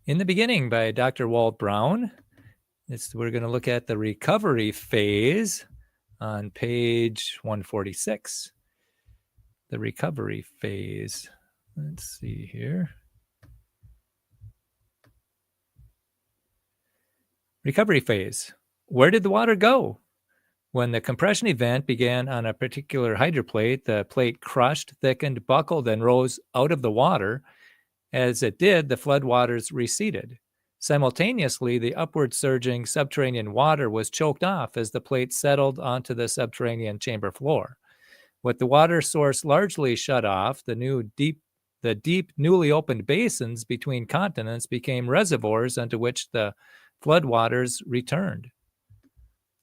In the Beginning by Dr. Walt Brown. We're going to look at the recovery phase on page 146. The recovery phase. Let's see here. Recovery phase. Where did the water go? When the compression event began on a particular hydroplate, the plate crushed, thickened, buckled, and rose out of the water. As it did, the floodwaters receded. Simultaneously, the upward surging subterranean water was choked off as the plate settled onto the subterranean chamber floor. With the water source largely shut off, the deep, newly opened basins between continents became reservoirs unto which the floodwaters returned.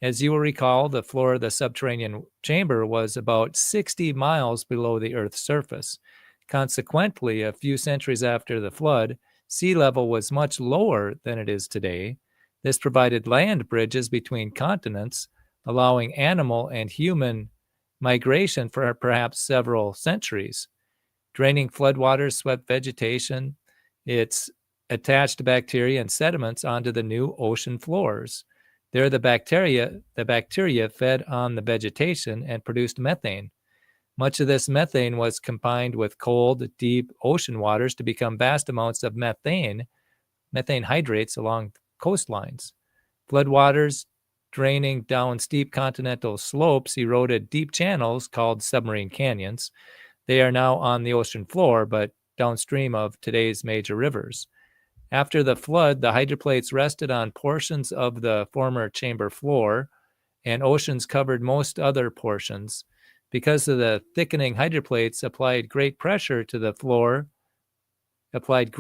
As you will recall, the floor of the subterranean chamber was about 60 miles below the Earth's surface. Consequently, a few centuries after the flood, sea level was much lower than it is today. This provided land bridges between continents, allowing animal and human migration for perhaps several centuries. Draining floodwaters swept vegetation, its attached bacteria and sediments onto the new ocean floors. There, the bacteria fed on the vegetation and produced methane. Much of this methane was combined with cold, deep ocean waters to become vast amounts of methane hydrates along coastlines. Floodwaters draining down steep continental slopes eroded deep channels called submarine canyons. They are now on the ocean floor, but downstream of today's major rivers. After the flood, the hydroplates rested on portions of the former chamber floor, and oceans covered most other portions. Because of the thickening hydroplates applied great pressure to the floor, because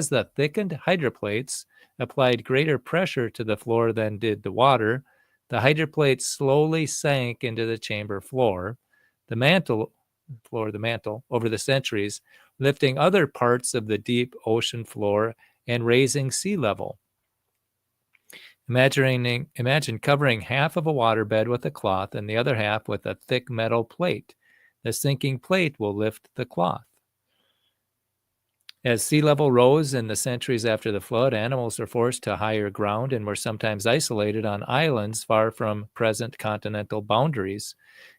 the thickened hydroplates applied greater pressure to the floor than did the water, the hydroplates slowly sank into the chamber floor, the mantle over the centuries, lifting other parts of the deep ocean floor and raising sea level. Imagine covering half of a waterbed with a cloth and the other half with a thick metal plate. The sinking plate will lift the cloth. As sea level rose in the centuries after the flood, animals were forced to higher ground and were sometimes isolated on islands far from present continental boundaries.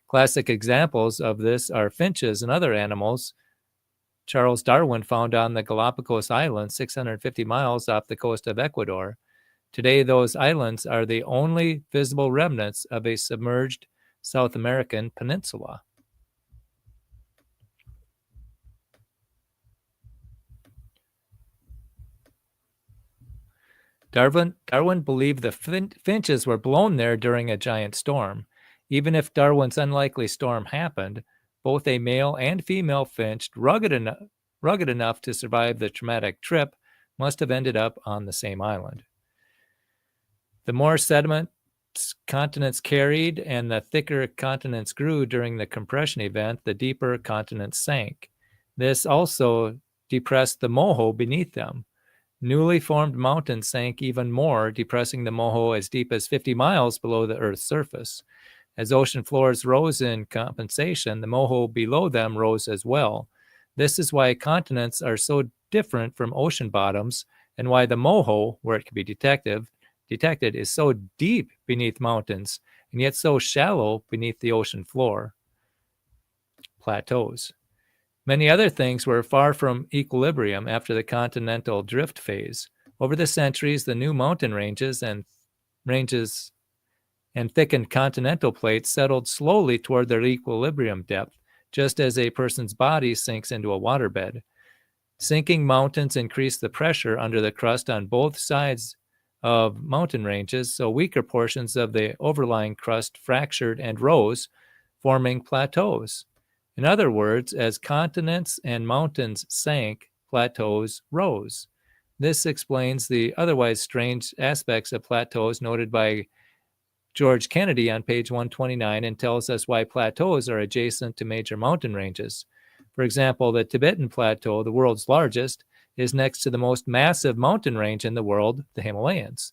Classic examples of this are finches and other animals Charles Darwin found on the Galapagos Islands, 650 miles off the coast of Ecuador. Today, those islands are the only visible remnants of a submerged South American peninsula. Darwin believed the finches were blown there during a giant storm. Even if Darwin's unlikely storm happened, both a male and female finch, rugged enough to survive the traumatic trip, must have ended up on the same island. The more sediment continents carried and the thicker continents grew during the compression event, the deeper continents sank. This also depressed the moho beneath them. Newly formed mountains sank even more, depressing the moho as deep as 50 miles below the Earth's surface. As ocean floors rose in compensation, the moho below them rose as well. This is why continents are so different from ocean bottoms, and why the moho, where it can be detected, is so deep beneath mountains, and yet so shallow beneath the ocean floor. Plateaus. Many other things were far from equilibrium after the continental drift phase. Over the centuries, the new mountain ranges and thickened continental plates settled slowly toward their equilibrium depth, just as a person's body sinks into a waterbed. Sinking mountains increase the pressure under the crust on both sides of mountain ranges, so weaker portions of the overlying crust fractured and rose, forming plateaus. In other words, as continents and mountains sank, plateaus rose. This explains the otherwise strange aspects of plateaus noted by George Kennedy on page 129 and tells us why plateaus are adjacent to major mountain ranges. For example, the Tibetan Plateau, the world's largest, is next to the most massive mountain range in the world, the Himalayas.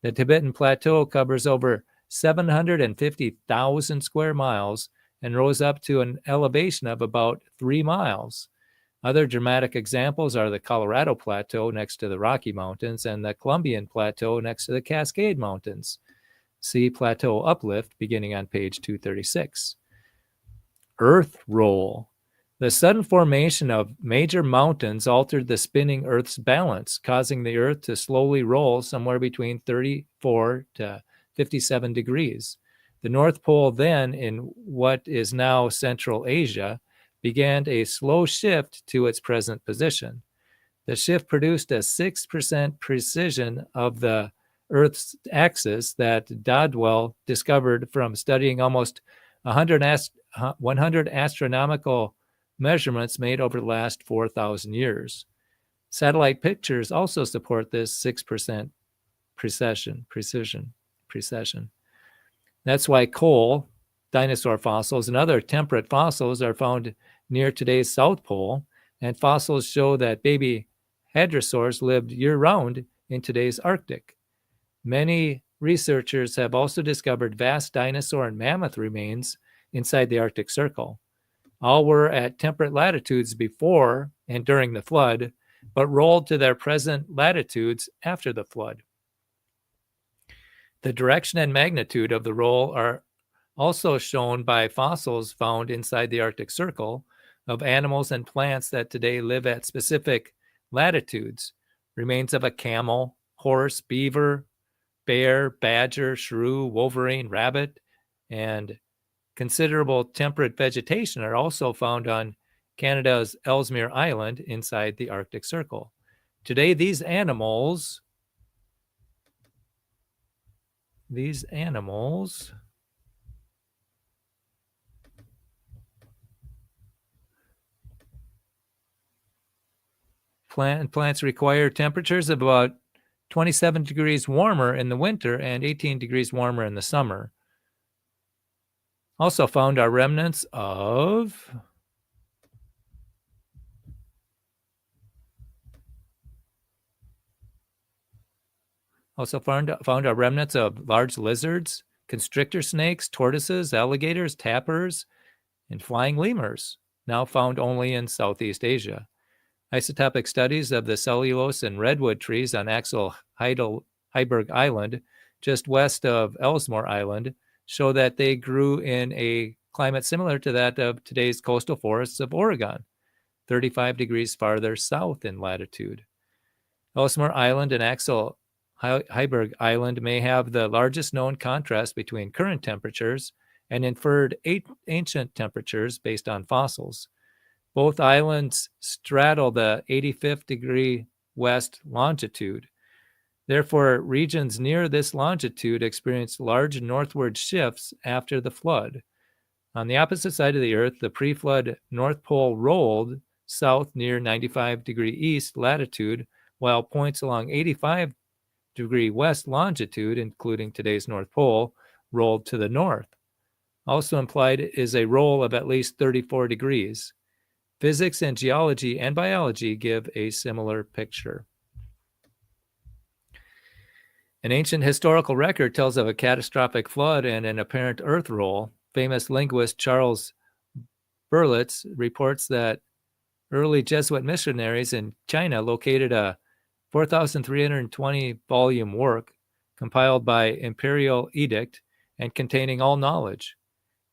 The Tibetan Plateau covers over 750,000 square miles and rose up to an elevation of about 3 miles. Other dramatic examples are the Colorado Plateau next to the Rocky Mountains and the Columbian Plateau next to the Cascade Mountains. See Plateau Uplift beginning on page 236. Earth roll. The sudden formation of major mountains altered the spinning Earth's balance, causing the Earth to slowly roll somewhere between 34 to 57 degrees. The North Pole, then in what is now Central Asia, began a slow shift to its present position. The shift produced a 6% precision of the Earth's axis that Dodwell discovered from studying almost 100 astronomical measurements made over the last 4,000 years. Satellite pictures also support this 6% precision. That's why coal, dinosaur fossils, and other temperate fossils are found near today's South Pole, and fossils show that baby hadrosaurs lived year-round in today's Arctic. Many researchers have also discovered vast dinosaur and mammoth remains inside the Arctic Circle. All were at temperate latitudes before and during the flood, but rolled to their present latitudes after the flood. The direction and magnitude of the roll are also shown by fossils found inside the Arctic Circle of animals and plants that today live at specific latitudes. Remains of a camel, horse, beaver, bear, badger, shrew, wolverine, rabbit, and considerable temperate vegetation are also found on Canada's Ellesmere Island inside the Arctic Circle. Today, these animals plants require temperatures of about 27 degrees warmer in the winter and 18 degrees warmer in the summer. Also found are remnants of large lizards, constrictor snakes, tortoises, alligators, tapirs, and flying lemurs, now found only in Southeast Asia. Isotopic studies of the cellulose and redwood trees on Axel Heiberg Island, just west of Ellesmere Island, show that they grew in a climate similar to that of today's coastal forests of Oregon, 35 degrees farther south in latitude. Ellesmere Island and Axel Heiberg Island may have the largest known contrast between current temperatures and inferred ancient temperatures based on fossils. Both islands straddle the 85th degree west longitude. Therefore, regions near this longitude experienced large northward shifts after the flood. On the opposite side of the Earth, the pre-flood North Pole rolled south near 95 degree east latitude, while points along 85 degree west longitude, including today's North Pole, rolled to the north. Also implied is a roll of at least 34 degrees. Physics and geology and biology give a similar picture. An ancient historical record tells of a catastrophic flood and an apparent earth roll. Famous linguist Charles Berlitz reports that early Jesuit missionaries in China located a 4,320 volume work compiled by imperial edict and containing all knowledge.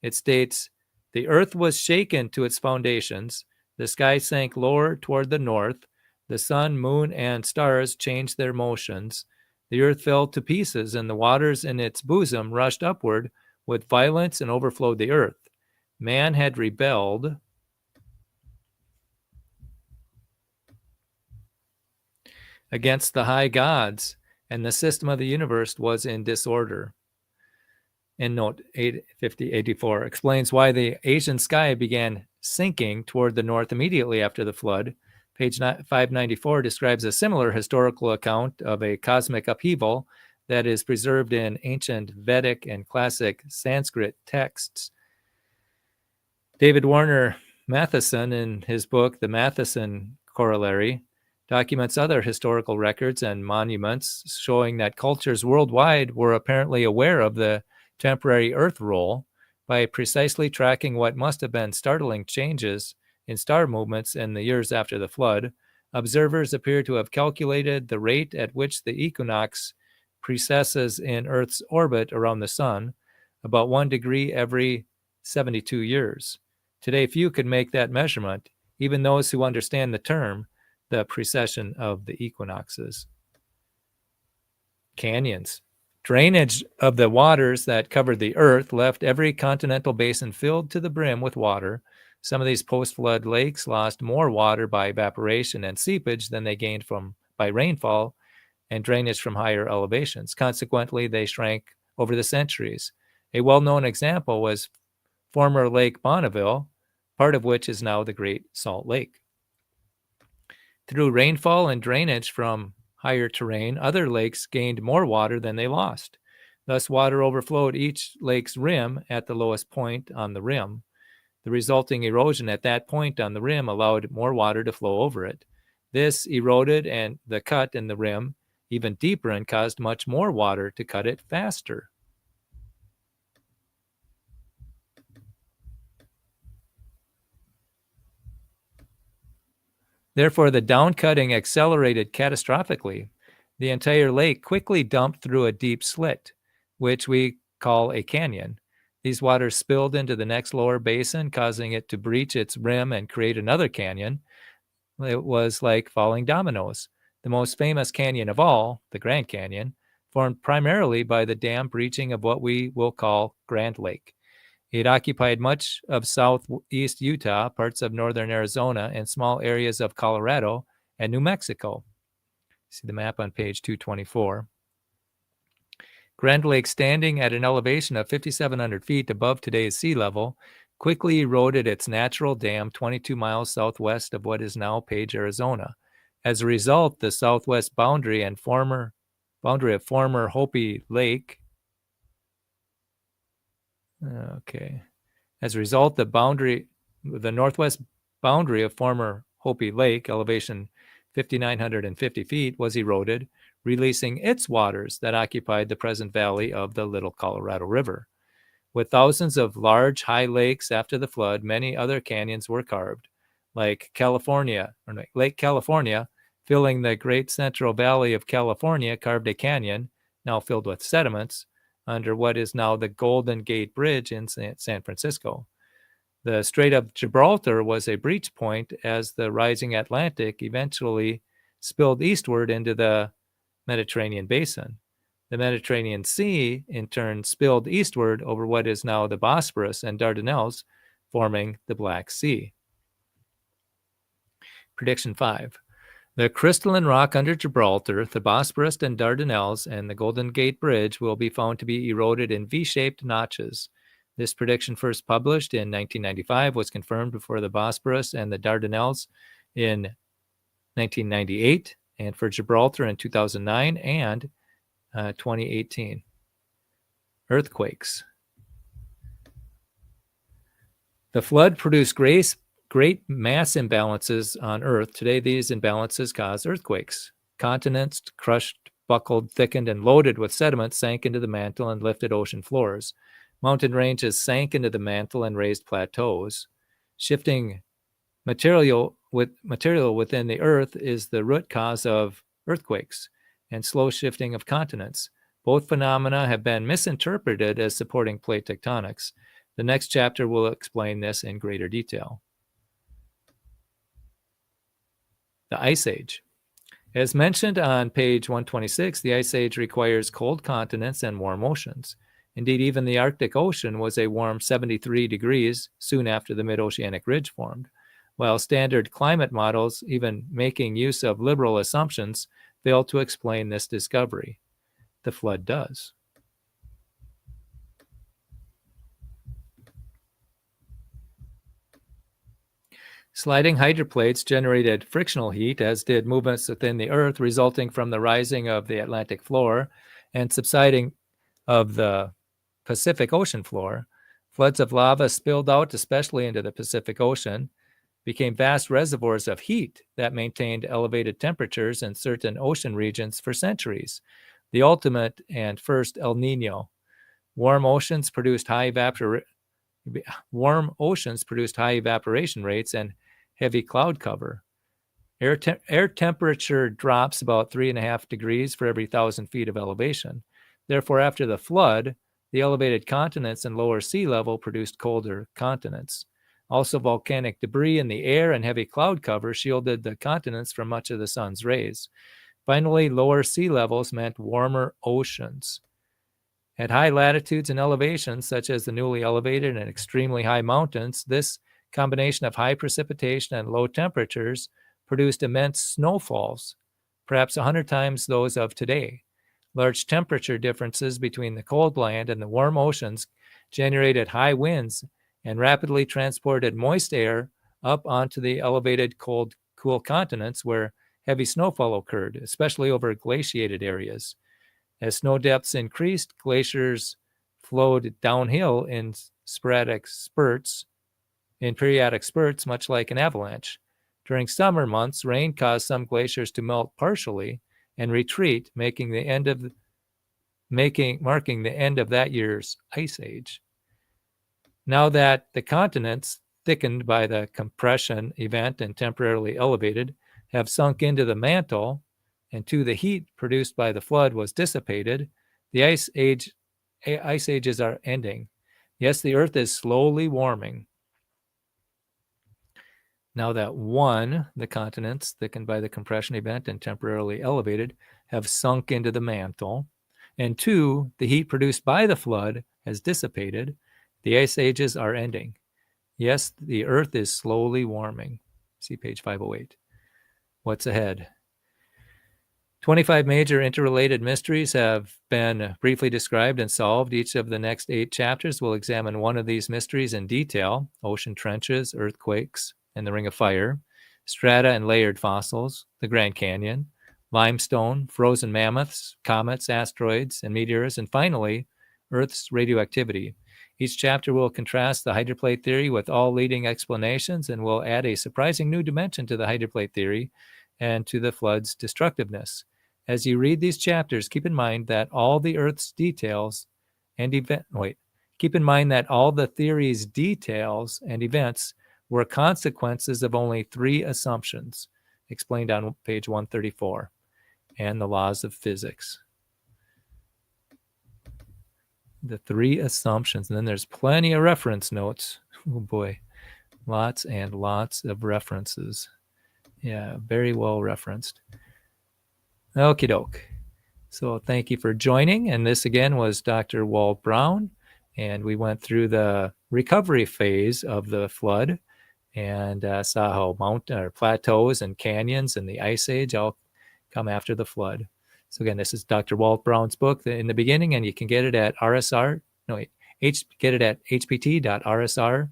It states, "The earth was shaken to its foundations. The sky sank lower toward the north. The sun, moon, and stars changed their motions. The earth fell to pieces, and the waters in its bosom rushed upward with violence and overflowed the earth. Man had rebelled against the high gods, and the system of the universe was in disorder." In note 850-84 explains why the Asian sky began sinking toward the north immediately after the flood. Page 594 describes a similar historical account of a cosmic upheaval that is preserved in ancient Vedic and classic Sanskrit texts. David Warner Matheson, in his book, The Matheson Corollary, documents other historical records and monuments showing that cultures worldwide were apparently aware of the temporary earth roll by precisely tracking what must have been startling changes in star movements in the years after the flood, observers appear to have calculated the rate at which the equinox precesses in Earth's orbit around the sun, about 1 degree every 72 years. Today, few can make that measurement, even those who understand the term, the precession of the equinoxes. Canyons. Drainage of the waters that covered the earth left every continental basin filled to the brim with water. Some of these post-flood lakes lost more water by evaporation and seepage than they gained by rainfall and drainage from higher elevations. Consequently, they shrank over the centuries. A well-known example was former Lake Bonneville, part of which is now the Great Salt Lake. Through rainfall and drainage from higher terrain, other lakes gained more water than they lost. Thus, water overflowed each lake's rim at the lowest point on the rim. The resulting erosion at that point on the rim allowed more water to flow over it. This eroded and the cut in the rim even deeper and caused much more water to cut it faster. Therefore, the downcutting accelerated catastrophically. The entire lake quickly dumped through a deep slit, which we call a canyon. These waters spilled into the next lower basin, causing it to breach its rim and create another canyon. It was like falling dominoes. The most famous canyon of all, the Grand Canyon, formed primarily by the dam breaching of what we will call Grand Lake. It occupied much of southeast Utah, parts of northern Arizona, and small areas of Colorado and New Mexico. See the map on page 224. Grand Lake, standing at an elevation of 5,700 feet above today's sea level, quickly eroded its natural dam 22 miles southwest of what is now Page, Arizona. As a result, the southwest boundary of former Hopi Lake. As a result, the northwest boundary of former Hopi Lake, elevation 5,950 feet, was eroded, releasing its waters that occupied the present valley of the Little Colorado River. With thousands of large, high lakes after the flood, many other canyons were carved, like Lake California, filling the Great Central Valley of California, carved a canyon, now filled with sediments, under what is now the Golden Gate Bridge in San Francisco. The Strait of Gibraltar was a breach point as the rising Atlantic eventually spilled eastward into the Mediterranean basin. The Mediterranean Sea, in turn, spilled eastward over what is now the Bosporus and Dardanelles, forming the Black Sea. Prediction 5. The crystalline rock under Gibraltar, the Bosporus and Dardanelles, and the Golden Gate Bridge will be found to be eroded in V-shaped notches. This prediction, first published in 1995, was confirmed before the Bosporus and the Dardanelles in 1998, and for Gibraltar in 2009 and 2018. Earthquakes. The flood produced great mass imbalances on Earth. Today, these imbalances cause earthquakes. Continents crushed, buckled, thickened, and loaded with sediment sank into the mantle and lifted ocean floors. Mountain ranges sank into the mantle and raised plateaus. Shifting material within the Earth is the root cause of earthquakes and slow shifting of continents. Both phenomena have been misinterpreted as supporting plate tectonics. The next chapter will explain this in greater detail. The Ice Age. As mentioned on page 126, the Ice Age requires cold continents and warm oceans. Indeed, even the Arctic Ocean was a warm 73 degrees soon after the mid-oceanic ridge formed. While standard climate models, even making use of liberal assumptions, fail to explain this discovery. The flood does. Sliding hydroplates generated frictional heat, as did movements within the Earth resulting from the rising of the Atlantic floor and subsiding of the Pacific Ocean floor. Floods of lava spilled out, especially into the Pacific Ocean, became vast reservoirs of heat that maintained elevated temperatures in certain ocean regions for centuries. The ultimate and first El Niño. Warm oceans produced high evaporation rates and heavy cloud cover. Air temperature drops about 3.5 degrees for every 1,000 feet of elevation. Therefore, after the flood, the elevated continents and lower sea level produced colder continents. Also, volcanic debris in the air and heavy cloud cover shielded the continents from much of the sun's rays. Finally, lower sea levels meant warmer oceans. At high latitudes and elevations, such as the newly elevated and extremely high mountains, this combination of high precipitation and low temperatures produced immense snowfalls, perhaps 100 times those of today. Large temperature differences between the cold land and the warm oceans generated high winds and rapidly transported moist air up onto the elevated cool continents where heavy snowfall occurred, especially over glaciated areas. As snow depths increased, glaciers flowed downhill in periodic spurts, much like an avalanche. During summer months, rain caused some glaciers to melt partially and retreat, marking the end of that year's ice age. Now that the continents, thickened by the compression event and temporarily elevated, have sunk into the mantle, and the heat produced by the flood was dissipated, the ice ages are ending. Yes, the Earth is slowly warming. Now that the continents, thickened by the compression event and temporarily elevated, have sunk into the mantle, and two, the heat produced by the flood has dissipated, the ice ages are ending. Yes, the Earth is slowly warming. See page 508. What's ahead? 25 major interrelated mysteries have been briefly described and solved. Each of the next 8 chapters will examine one of these mysteries in detail: ocean trenches, earthquakes, and the Ring of Fire, strata and layered fossils, the Grand Canyon, limestone, frozen mammoths, comets, asteroids, and meteors, and finally, Earth's radioactivity. Each chapter will contrast the hydroplate theory with all leading explanations and will add a surprising new dimension to the hydroplate theory and to the flood's destructiveness. As you read these chapters, keep in mind that all the theory's details and events were consequences of only 3 assumptions, explained on page 134, and the laws of physics. The 3 assumptions, and then there's plenty of reference notes. Oh boy, lots and lots of references. Yeah, very well referenced. Okie doke. So thank you for joining. And this again was Dr. Walt Brown. And we went through the recovery phase of the flood and saw how plateaus and canyons and the ice age all come after the flood. So again, this is Dr. Walt Brown's book in the beginning, and you can get it at get it at hpt.rsr.org.